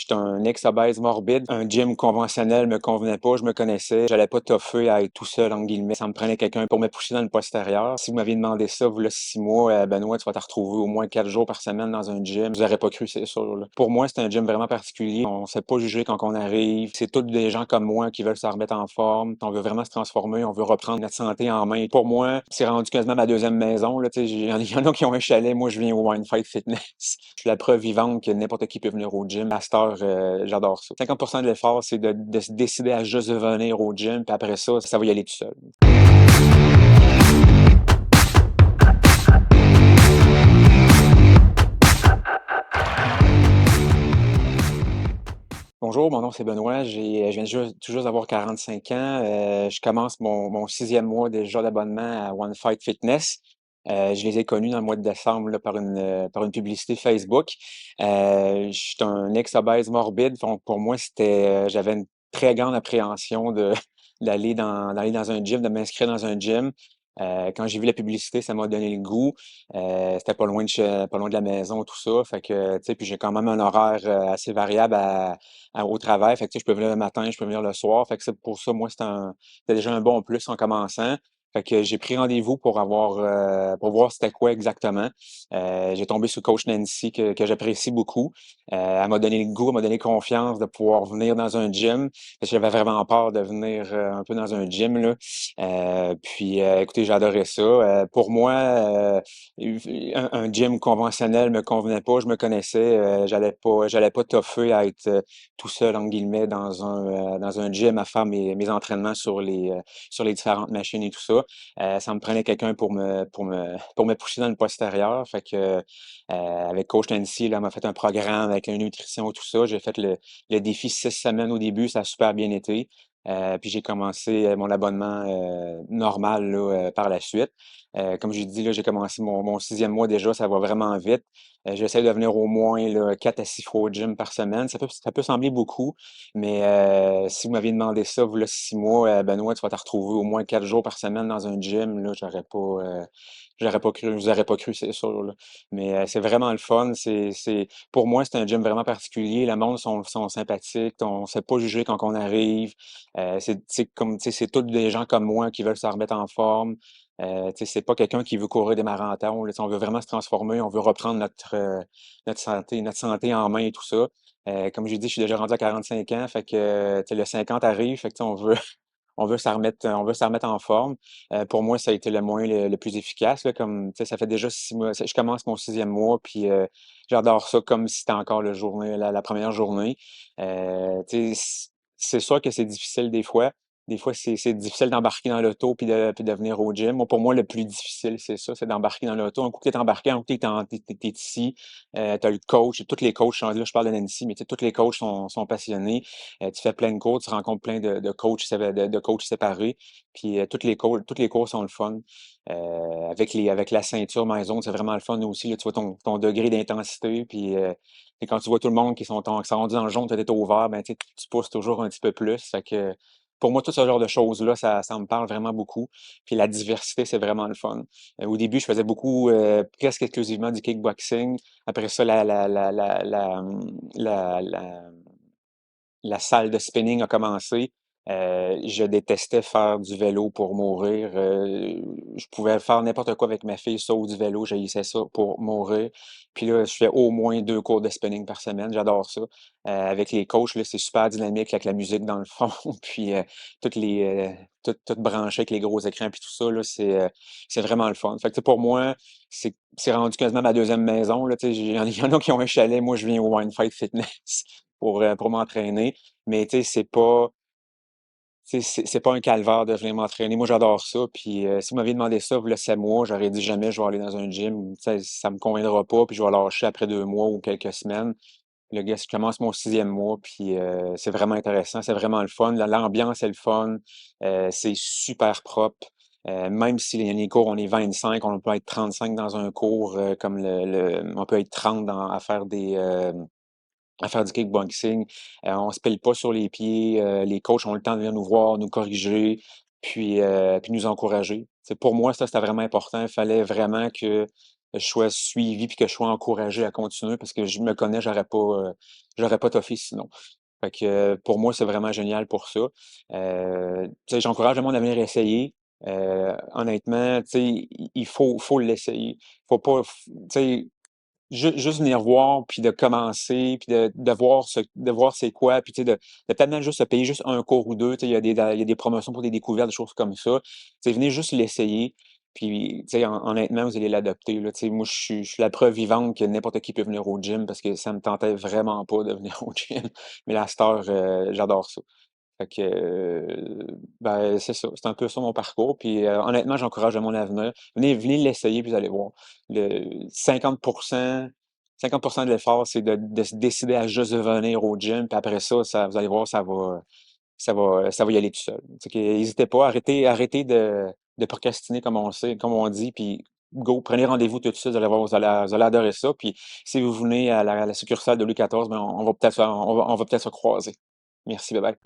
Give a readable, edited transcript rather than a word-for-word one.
J'étais un ex-obèse morbide. Un gym conventionnel me convenait pas, je me connaissais. J'allais pas toffer à être tout seul, entre guillemets. Ça me prenait quelqu'un pour me pousser dans le postérieur. Si vous m'aviez demandé ça, vous, là, 6 mois, Benoît, tu vas te retrouver au moins 4 jours par semaine dans un gym. Je n'aurais pas cru, c'est sûr, là. Pour moi, c'est un gym vraiment particulier. On ne se fait pas juger quand on arrive. C'est tous des gens comme moi qui veulent se remettre en forme. On veut vraiment se transformer. On veut reprendre notre santé en main. Pour moi, c'est rendu quasiment ma deuxième maison, là. Tu sais, il y en a qui ont un chalet. Moi, je viens au Wine Fight Fitness. Je suis la preuve vivante que n'importe qui peut venir au gym. À cette heure, j'adore ça. 50% de l'effort, c'est de se décider à juste venir au gym, puis après ça va y aller tout seul. Bonjour, mon nom c'est Benoît. Je viens tout juste d'avoir 45 ans. Je commence mon 6e mois déjà d'abonnement à One Fight Fitness. Je les ai connus dans le mois de décembre là, par une publicité Facebook. Je suis un ex-obèse morbide, donc pour moi, j'avais une très grande appréhension d'aller dans un gym, de m'inscrire dans un gym. Quand j'ai vu la publicité, ça m'a donné le goût. C'était pas loin de la maison, tout ça. Fait que, tu sais, puis j'ai quand même un horaire assez variable au travail. Fait que, tu sais, je peux venir le matin, je peux venir le soir. Fait que c'est pour ça, moi, c'était déjà un bon plus en commençant. Fait que j'ai pris rendez-vous pour voir c'était quoi exactement. J'ai tombé sur coach Nancy que j'apprécie beaucoup. Elle m'a donné le goût, elle m'a donné confiance de pouvoir venir dans un gym. Parce que j'avais vraiment peur de venir un peu dans un gym, là. Écoutez, j'adorais ça. Pour moi, un gym conventionnel me convenait pas, je me connaissais. J'allais pas toffer à être tout seul, entre guillemets, dans un gym à faire mes entraînements sur les différentes machines et tout ça. Ça me prenait quelqu'un pour me pousser dans le postérieur. Fait que, avec Coach Nancy, là, elle m'a fait un programme avec la nutrition et tout ça. J'ai fait le défi 6 semaines au début, ça a super bien été. Puis j'ai commencé mon abonnement normal là, par la suite. Comme j'ai dit, là, j'ai commencé mon 6e mois déjà, ça va vraiment vite. J'essaie de venir au moins là, 4 à 6 fois au gym par semaine. Ça peut sembler beaucoup, mais si vous m'aviez demandé ça, vous là, 6 mois, Benoît, tu vas te retrouver au moins 4 jours par semaine dans un gym, là, j'aurais pas cru, je vous aurais pas cru, c'est sûr, là. Mais c'est vraiment le fun. Pour moi, c'est un gym vraiment particulier. Le monde sont sympathiques. On ne se fait pas juger quand on arrive. C'est tous des gens comme moi qui veulent se remettre en forme. C'est pas quelqu'un qui veut courir des marathons, là. On veut vraiment se transformer, on veut reprendre notre santé en main et tout ça. Comme j'ai dit, je suis déjà rendu à 45 ans, fait que le 50 arrive, fait que on veut on veut se remettre en forme. Pour moi, ça a été le moyen le plus efficace, là, comme ça fait déjà 6 mois. Je commence mon 6e mois, puis j'adore ça comme si c'était encore la première journée. C'est sûr que c'est difficile des fois. Des fois, c'est difficile d'embarquer dans l'auto puis de venir au gym. Moi, pour moi, le plus difficile, c'est ça, c'est d'embarquer dans l'auto. Un coup que t'es embarqué, un coup que t'es ici, t'as le coach, tous les coachs, là, je parle de Nancy, mais tu sais, tous les coachs sont passionnés. Tu fais plein de cours, tu rencontres plein de coachs séparés, puis tous les cours sont le fun. Avec la ceinture maison, c'est vraiment le fun aussi. Là, tu vois ton degré d'intensité, puis et quand tu vois tout le monde qui sont rendus dans le jaune, toi, t'es au vert, ben, tu pousses toujours un petit peu plus. Fait que, pour moi, tout ce genre de choses-là, ça me parle vraiment beaucoup. Puis la diversité, c'est vraiment le fun. Au début, je faisais beaucoup, presque exclusivement du kickboxing. Après ça, la, la salle de spinning a commencé. Je détestais faire du vélo pour mourir. Je pouvais faire n'importe quoi avec ma fille, sauf du vélo. J'haïssais ça pour mourir. Puis là, je fais au moins 2 cours de spinning par semaine. J'adore ça. Avec les coachs, là, c'est super dynamique avec la musique dans le fond. Puis toutes les tout branché avec les gros écrans puis tout ça, là, c'est vraiment le fun. Fait que tu sais, pour moi, c'est rendu quasiment ma deuxième maison. Là, tu sais, il y en a qui ont un chalet. Moi, je viens au Wine Fight Fitness pour m'entraîner. Mais tu sais, c'est pas un calvaire de venir m'entraîner. Moi, j'adore ça. Puis si vous m'aviez demandé ça, il 7 mois, j'aurais dit jamais je vais aller dans un gym. Ça me conviendra pas, puis je vais lâcher après 2 mois ou quelques semaines. Le gars, je commence mon 6e mois, puis c'est vraiment intéressant, c'est vraiment le fun. L'ambiance est le fun, c'est super propre. Même si les cours, on est 25, on peut être 35 dans un cours, comme on peut être 30 à faire du kickboxing. On se pèle pas sur les pieds. Les coachs ont le temps de venir nous voir, nous corriger, puis nous encourager. C'est pour moi, ça, c'était vraiment important. Il fallait vraiment que je sois suivi puis que je sois encouragé à continuer parce que je me connais, j'aurais pas toffé sinon. Fait que, pour moi, c'est vraiment génial pour ça. Tu sais, j'encourage le monde à venir essayer. Honnêtement, tu sais, il faut l'essayer. Faut pas f tu sais, juste venir voir, puis de commencer, puis de voir c'est quoi, puis tu sais, de peut-être même juste se payer juste un cours ou 2. Tu sais, il y a des promotions pour des découvertes, des choses comme ça. Tu sais, venez juste l'essayer, puis tu sais, honnêtement, vous allez l'adopter, là. Tu sais, moi, je suis la preuve vivante que n'importe qui peut venir au gym parce que ça me tentait vraiment pas de venir au gym, mais là, à cette heure, j'adore ça. Fait que, ben, c'est ça, c'est un peu ça mon parcours. Puis honnêtement, j'encourage le monde à venir. Venez l'essayer, puis vous allez voir. Le 50% de l'effort, c'est de se décider à juste venir au gym. Puis après ça, vous allez voir, ça va y aller tout seul. Fait que, n'hésitez pas, arrêtez de procrastiner comme on dit, puis go, prenez rendez-vous tout de suite, vous allez voir, vous allez adorer ça. Puis si vous venez à la succursale de Louis XIV, ben, on va peut-être se croiser. Merci, bye bye.